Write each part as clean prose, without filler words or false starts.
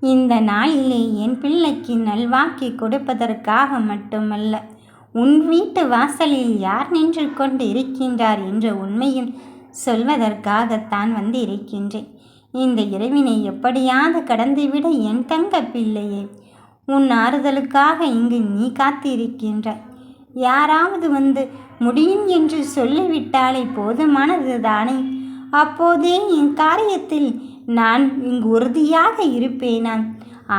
இந்த நாளிலே என் பிள்ளைக்கு நல்வாக்கி கொடுப்பதற்காக மட்டுமல்ல, உன் வீட்டு வாசலில் யார் நின்று கொண்டு இருக்கின்றார் என்ற உண்மையும் சொல்வதற்காகத்தான் வந்து இருக்கின்றேன். இந்த இரவினை எப்படியாவது கடந்துவிட என் தங்க பிள்ளையே. உன் ஆறுதலுக்காக இங்கு நீ காத்திருக்கின்றாய். யாராவது வந்து முடியும் என்று சொல்லிவிட்டாலே போதுமானது தானே. அப்போதே என் காரியத்தில் நான் இங்கு உறுதியாக இருப்பேனாம்.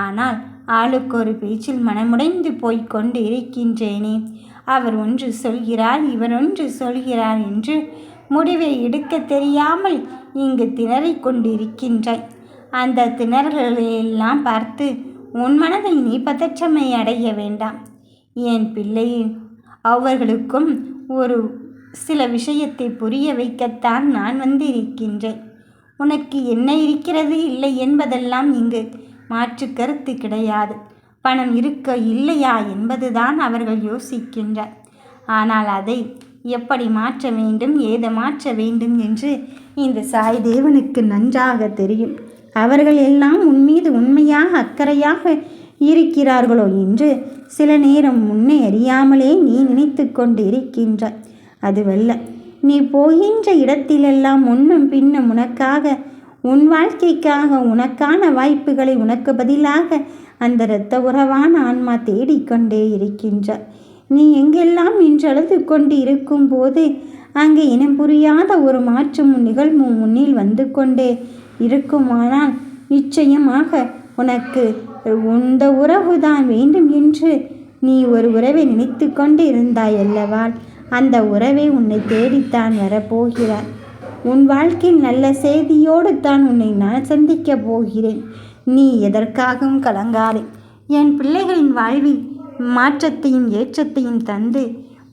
ஆனால் ஆளுக்கு ஒரு பேச்சில் மனமுடைந்து போய்க் கொண்டு இருக்கின்றேனே. அவர் ஒன்று சொல்கிறார், இவர் ஒன்று சொல்கிறார் என்று முடிவை எடுக்க தெரியாமல் இங்கு திணறிக் கொண்டிருக்கின்றாய். அந்த திணறல்களையெல்லாம் பார்த்து உன் மனதில் நீ பதற்றமை அடைய வேண்டாம். என் பிள்ளையே, அவர்களுக்கும் ஒரு சில விஷயத்தை புரிய வைக்கத்தான் நான் வந்து இருக்கின்றேன். உனக்கு என்ன இருக்கிறது இல்லை என்பதெல்லாம் இங்கு மாற்று கருத்து கிடையாது. பணம் இருக்க இல்லையா என்பதுதான் அவர்கள் யோசிக்கின்றார். ஆனால் அதை எப்படி மாற்ற வேண்டும், ஏதை மாற்ற வேண்டும் என்று இந்த சாய் தேவனுக்கு நன்றாக தெரியும். அவர்கள் எல்லாம் உன்மீது உண்மையாக அக்கறையாக இருக்கிறார்களோ என்று சில நேரம் முன்னே அறியாமலே நீ நினைத்து கொண்டு இருக்கின்றாய். அதுவல்ல, நீ போகின்ற இடத்திலெல்லாம் முன்னும் பின்னும் உனக்காக, உன் வாழ்க்கைக்காக, உனக்கான வாய்ப்புகளை உனக்கு பதிலாக அந்த இரத்த உறவான ஆன்மா தேடிக்கொண்டே இருக்கின்றார். நீ எங்கெல்லாம் நின்றழுது கொண்டு இருக்கும்போது அங்கே இனம் புரியாத ஒரு மாற்றும் நிகழ்வும் முன்னில் வந்து கொண்டே இருக்குமானால் நிச்சயமாக உனக்கு இந்த உறவுதான் வேண்டும் என்று நீ ஒரு உறவை நினைத்து கொண்டு இருந்தாய் அல்லவா? அந்த உறவை உன்னை தேடித்தான் வரப்போகிறார். உன் வாழ்க்கையில் நல்ல செய்தியோடு தான் உன்னை நான் சந்திக்கப் போகிறேன். நீ எதற்காகவும் கலங்காதே. என் பிள்ளைகளின் வாழ்வில் மாற்றத்தையும் ஏற்றத்தையும் தந்து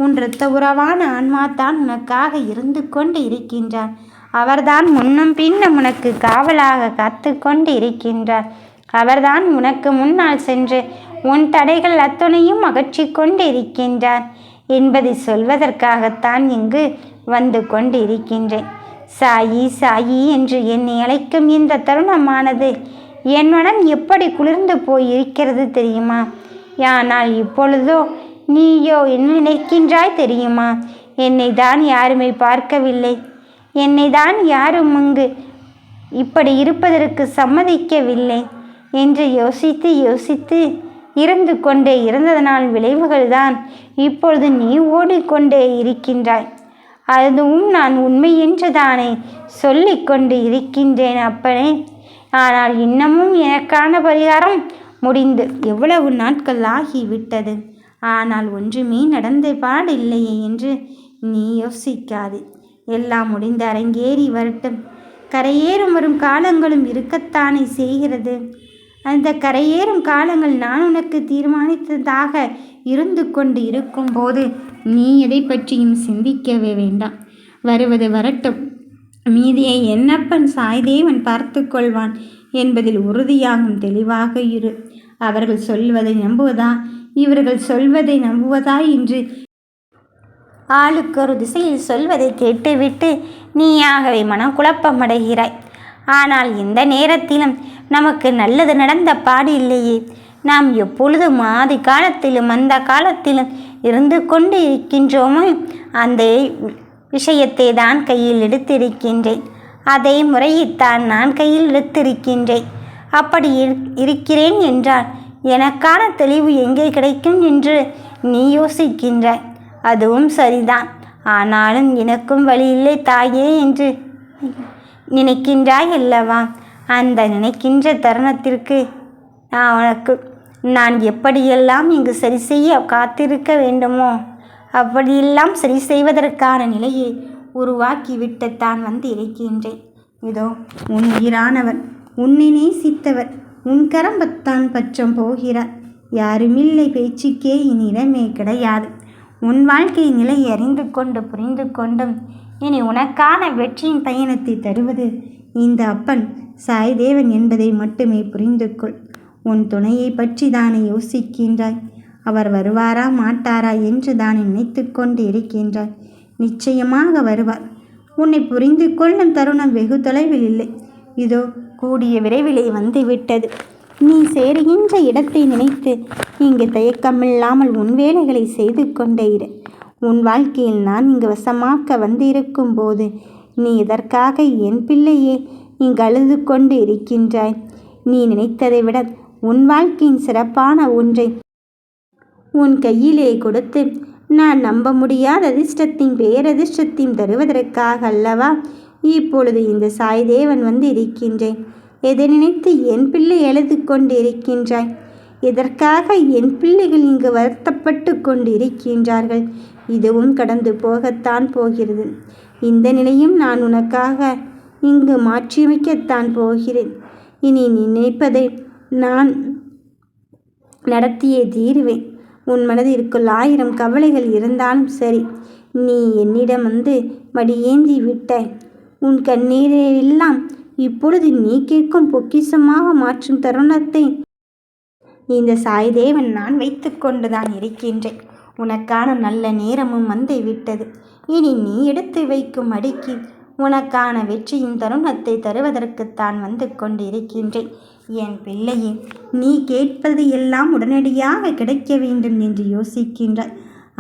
உன் இரத்த உறவான ஆன்மா தான் உனக்காக இருந்து கொண்டு இருக்கின்றார். அவர்தான் முன்னும் பின்னும் உனக்கு காவலாக காத்து கொண்டு இருக்கின்றார். அவர்தான் உனக்கு முன்னால் சென்று உன் தடைகள் அத்தனையும் அகற்றி கொண்டு இருக்கின்றார் என்பதை சொல்வதற்காகத்தான் இங்கு வந்து கொண்டு இருக்கின்றேன். சாயி சாயி என்று என்னை அழைக்கும் இந்த தருணமானது என் மனம் எப்படி குளிர்ந்து போய் இருக்கிறது தெரியுமா? ஆனால் இப்பொழுதோ நீயோ என்ன நினைக்கின்றாய் தெரியுமா? என்னை தான் யாருமே பார்க்கவில்லை, என்னை தான் யாரும் இங்கு இப்படி இருப்பதற்கு சம்மதிக்கவில்லை என்று யோசித்து யோசித்து இருந்து கொண்டே இருந்ததனால் விளைவுகள்தான் இப்பொழுது நீ ஓடிக்கொண்டே இருக்கின்றாய். அதுவும் நான் உண்மை என்று தானே சொல்லிக்கொண்டு இருக்கின்றேன் அப்பனே. ஆனால் இன்னமும் எனக்கான பரிகாரம் முடிந்து எவ்வளவு நாட்கள் ஆகிவிட்டது. ஆனால் ஒன்றுமே நடந்த பாடில்லையே என்று நீ யோசிக்காது. எல்லாம் முடிந்து அரங்கேறி வரட்டும். கரையேறும் வரும் காலங்களும் இருக்கத்தானே செய்கிறது. அந்த கரையேறும் காலங்கள் நான் உனக்கு தீர்மானித்ததாக இருந்து கொண்டு இருக்கும்போது நீ எதை பற்றியும் சிந்திக்கவே வேண்டாம். வருவது வரட்டும். மீதியை என்னப்பன் சாய்தேவன் பார்த்து கொள்வான் என்பதில் உறுதியாகும் தெளிவாக இரு. அவர்கள் சொல்வதை நம்புவதா, இவர்கள் சொல்வதை நம்புவதா என்று ஆளுக்கு ஒரு திசையில் சொல்வதை கேட்டுவிட்டு நீயாகவே மனக்குழப்பமடைகிறாய். ஆனால் இந்த நேரத்திலும் நமக்கு நல்லது நடந்த பாடு இல்லையே. நாம் எப்பொழுதும் ஆதி காலத்திலும் அந்த காலத்திலும் இருந்து கொண்டு இருக்கின்றோமோ அந்த விஷயத்தை தான் கையில் எடுத்திருக்கின்றேன். அதே முறையைத்தான் நான் கையில் எடுத்திருக்கின்றேன். அப்படி இருக்கிறேன் என்றால் எனக்கான தெளிவு எங்கே கிடைக்கும் என்று நீ யோசிக்கின்றாய். அதுவும் சரிதான். ஆனாலும் எனக்கும் வழி இல்லை தாயே என்று நினைக்கின்றாய் அல்லவா? அந்த நினைக்கின்ற தருணத்திற்கு நான் எப்படியெல்லாம் இங்கு சரி செய்ய காத்திருக்க வேண்டுமோ அப்படியெல்லாம் சரி செய்வதற்கான நிலையை உருவாக்கிவிட்டுத்தான் வந்து இருக்கின்றேன். இதோ உன் உயிரானவர், உன்னை நேசித்தவர் உன் கரம்பத்தான் பற்றம் போகிறார். யாருமில்லை பேச்சுக்கே இனி இடமே கிடையாது. உன் வாழ்க்கை நிலை அறிந்து கொண்டு புரிந்து கொண்டும் இனி உனக்கான வெற்றியின் பயணத்தை தருவது இந்த அப்பன் சாய்தேவன் என்பதை மட்டுமே புரிந்து கொள். உன் துணையை பற்றி தானே யோசிக்கின்றாய். அவர் வருவாரா மாட்டாரா என்று தானே நினைத்து கொண்டு இருக்கின்றாய். நிச்சயமாக வருவார். உன்னை புரிந்து கொள்ளும் தருணம் வெகு தொலைவில் இல்லை. இதோ கூடிய விரைவிலே வந்துவிட்டது. நீ சேருகின்ற இடத்தை நினைத்து இங்கு தயக்கமில்லாமல் உன் வேலைகளை செய்து கொண்டே இரு. உன் வாழ்க்கையில் நான் இங்கு வசமாக்க வந்திருக்கும் போது நீ இதற்காக என் பிள்ளையே இங்கு அழுது கொண்டு இருக்கின்றாய். நீ நினைத்ததை விட உன் வாழ்க்கையின் சிறப்பான ஒன்றை உன் கையிலே கொடுத்து நான் நம்ப முடியாத அதிர்ஷ்டத்தையும் பேரதிர்ஷ்டத்தையும் தருவதற்காக அல்லவா இப்பொழுது இந்த சாய்தேவன் வந்து இருக்கின்றேன். எதை நினைத்து என் பிள்ளை அழுது கொண்டு இருக்கின்றாய்? இதற்காக என் பிள்ளைகள் இங்கு வருத்தப்பட்டு கொண்டு இருக்கின்றார்கள். இதுவும் கடந்து போகத்தான் போகிறது. இந்த நிலையும் நான் உனக்காக இங்கு மாற்றியமைக்கத்தான் போகிறேன். இனி நீ நினைப்பதை நான் நடத்தியே தீருவேன். உன் மனதிற்குள் 1000 கவலைகள் இருந்தாலும் சரி, நீ என்னிடம் வந்து மடியேந்தி விட்டாய். உன் கண்ணீரெல்லாம் இப்பொழுது நீ கேட்கும் பொக்கிஷமாக மாற்றும் தருணத்தை இந்த சாய்தேவன் நான் வைத்து கொண்டுதான் இருக்கின்றேன். உனக்கான நல்ல நேரமும் வந்து விட்டது. இனி நீ எடுத்து வைக்கும் அடிக்கு உனக்கான வெற்றியின் தருணத்தை தருவதற்குத்தான் வந்து கொண்டிருக்கின்றேன். என் பிள்ளையே, நீ கேட்பது எல்லாம் உடனடியாக கிடைக்க வேண்டும் என்று யோசிக்கின்றாய்.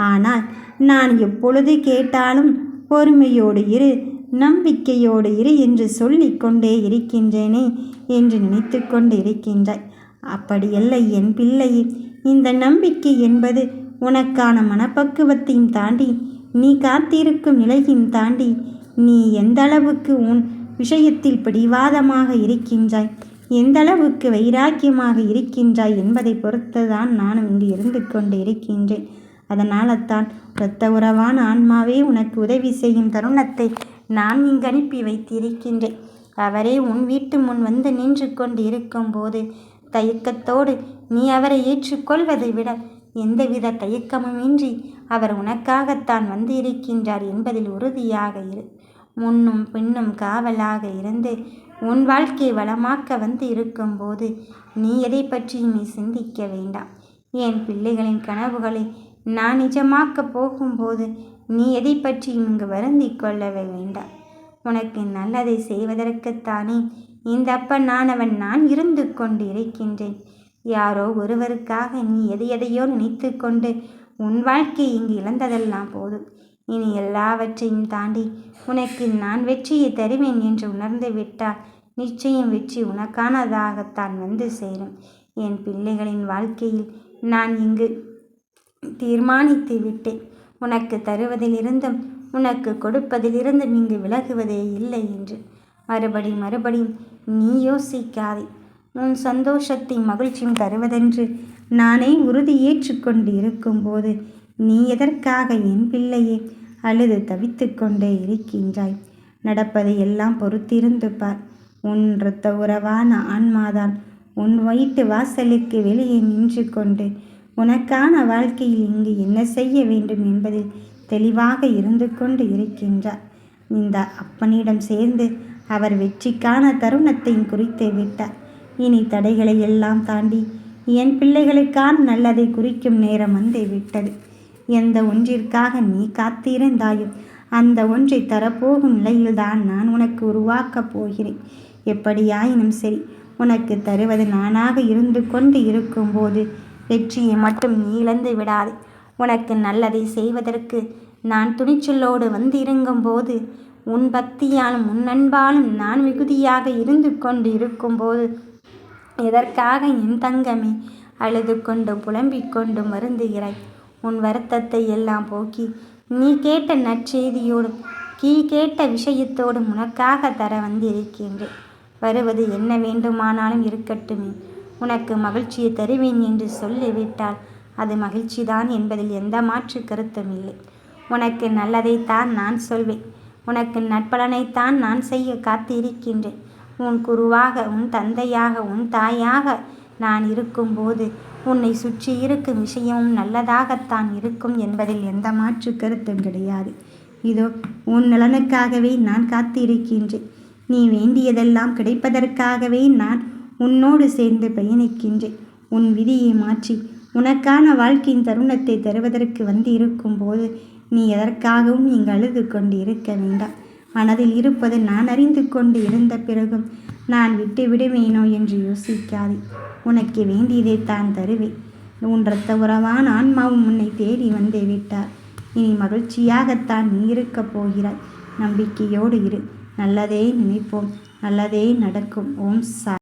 ஆனால் நான் எப்பொழுது கேட்டாலும் பொறுமையோடு இரு, நம்பிக்கையோடு இரு என்று சொல்லிக் கொண்டே இருக்கின்றேனே என்று நினைத்து கொண்டு இருக்கின்றாய். அப்படியல்ல என் பிள்ளையே. இந்த நம்பிக்கை என்பது உனக்கான மனப்பக்குவத்தையும் தாண்டி, நீ காத்திருக்கும் நிலையும் தாண்டி, நீ எந்த அளவுக்கு உன் விஷயத்தில் பிடிவாதமாக இருக்கின்றாய், எந்த அளவுக்கு வைராக்கியமாக இருக்கின்றாய் என்பதை பொறுத்துதான் நானும் இங்கு இருந்து கொண்டு இருக்கின்றேன். அதனால தான் இரத்த உறவான ஆன்மாவே உனக்கு உதவி செய்யும் தருணத்தை நான் இங்கு அனுப்பி வைத்திருக்கின்றேன். அவரே உன் வீட்டு முன் வந்து நின்று கொண்டு இருக்கும்போது தயக்கத்தோடு நீ அவரை ஏற்றுக்கொள்வதை விட எந்தவித தயக்கமுமின்றி அவர் உனக்காகத்தான் வந்து இருக்கின்றார் என்பதில் உறுதியாக இரு. முன்னும் பின்னும் காவலாக இருந்து உன் வாழ்க்கை வளமாக்க வந்து இருக்கும்போது நீ எதை பற்றியும் நீ சிந்திக்க வேண்டாம். என் பிள்ளைகளின் கனவுகளை நான் நிஜமாக்கப் போகும்போது நீ எதை பற்றியும் இங்கு வருந்தி கொள்ளவே வேண்டாம். உனக்கு நல்லதை செய்வதற்குத்தானே இந்த அப்பனானவன் நான் இருந்து கொண்டு இருக்கின்றேன். யாரோ ஒருவருக்காக நீ எதையோ நினைத்து கொண்டு உன் வாழ்க்கை இங்கு இழந்ததெல்லாம் போதும். இனி எல்லாவற்றையும் தாண்டி உனக்கு நான் வெற்றியை தருவேன் என்று உணர்ந்து விட்டால் நிச்சயம் வெற்றி உனக்கானதாகத்தான் வந்து சேரும். என் பிள்ளைகளின் வாழ்க்கையில் நான் இங்கு தீர்மானித்து விட்டேன். உனக்கு தருவதிலிருந்தும் உனக்கு கொடுப்பதிலிருந்தும் இங்கு விலகுவதே இல்லை என்று. மறுபடியும் நீ யோசிக்காதே. உன் சந்தோஷத்தை மகிழ்ச்சியும் தருவதென்று நானே உறுதி ஏற்றுக்கொண்டு இருக்கும்போது நீ எதற்காக என் பிள்ளையே அழுது தவித்து கொண்டே இருக்கின்றாய்? நடப்பதை எல்லாம் பொறுத்திருந்து பார். உன் இரத்த உறவான ஆன்மாதான் உன் வீட்டு வாசலுக்கு வெளியே நின்று கொண்டு உனக்கான வாழ்க்கையில் இங்கு என்ன செய்ய வேண்டும் என்பதில் தெளிவாக இருந்து கொண்டு இருக்கின்றார். இந்த அப்பனிடம் சேர்ந்து அவர் வெற்றிக்கான தருணத்தையும் குறித்து விட்டார். இனி தடைகளை எல்லாம் தாண்டி என் பிள்ளைகளுக்கான நல்லதை குறிக்கும் நேரம் வந்து விட்டது. எந்த ஒன்றிற்காக நீ காத்திருந்தாயோ அந்த ஒன்றை தரப்போகும் நிலையில்தான் நான் உனக்கு உருவாக்கப் போகிறேன். எப்படியாயினும் சரி, உனக்கு தருவது நானாக இருந்து கொண்டு இருக்கும்போது வெற்றியை மட்டும் நீ இழந்து விடாதே. உனக்கு நல்லதை செய்வதற்கு நான் துணிச்சலோடு வந்திருங்கும்போது, உன் பக்தியாலும் உன் அன்பாலும் நான் மிகுதியாக இருந்து கொண்டு இருக்கும்போது எதற்காக என் தங்கமே அழுது கொண்டும் புலம்பிக் கொண்டும் வருந்துகிறாய்? உன் வருத்தத்தை எல்லாம் போக்கி நீ கேட்ட நற்செய்தியோடும் கேட்ட விஷயத்தோடும் உனக்காக தர வந்திருக்கின்றேன். வருவது என்ன வேண்டுமானாலும் இருக்கட்டுமே, உனக்கு மகிழ்ச்சியை தருவேன் என்று சொல்லிவிட்டால் அது மகிழ்ச்சிதான் என்பதில் எந்த மாற்று கருத்தும் இல்லை. உனக்கு நல்லதைத்தான் நான் சொல்வேன். உனக்கு நற்பலனைத்தான் நான் செய்ய காத்திருக்கின்றேன். உன் குருவாக, உன் தந்தையாக, உன் தாயாக நான் இருக்கும்போது உன்னை சுற்றி இருக்கும் விஷயமும் நல்லதாகத்தான் இருக்கும் என்பதில் எந்த மாற்று கருத்தும் கிடையாது. இதோ உன் நலனுக்காகவே நான் காத்திருக்கின்றேன். நீ வேண்டியதெல்லாம் கிடைப்பதற்காகவே நான் உன்னோடு சேர்ந்து பயணிக்கின்றேன். உன் விதியை மாற்றி உனக்கான வாழ்க்கையின் தருணத்தை தருவதற்கு வந்து இருக்கும்போது நீ எதற்காகவும் இங்கு அழுது கொண்டு இருக்க வேண்டாம். மனதில் இருப்பது நான் அறிந்து கொண்டு இருந்த பிறகும் நான் விட்டு விடுவேனோ என்று யோசிக்காதே. உனக்கு வேண்டியதைத்தான் தருவேன். உன் இரத்த உறவான ஆன்மாவும் உன்னை தேடி வந்து விட்டார். இனி மகிழ்ச்சியாகத்தான் நீ இருக்கப் போகிறாய். நம்பிக்கையோடு இரு. நல்லதே நினைப்போம், நல்லதே நடக்கும். ஓம் சா